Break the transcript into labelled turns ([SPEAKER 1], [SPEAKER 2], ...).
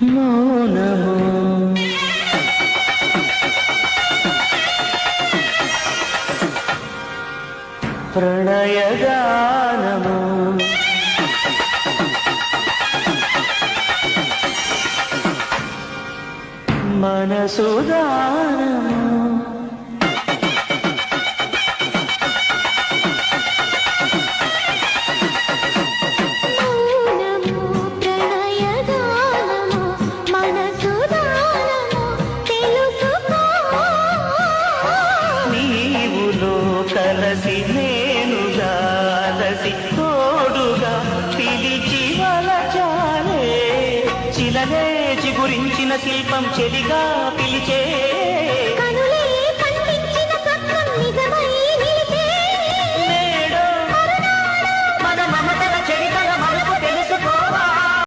[SPEAKER 1] మౌనము ప్రణయగానము మనసుదానము కలసి నేనుగా అలసి తోడుగా పిలిచి వలచాలే చిలనే చిగురించిన శిల్పం చెలిగా పిలిచే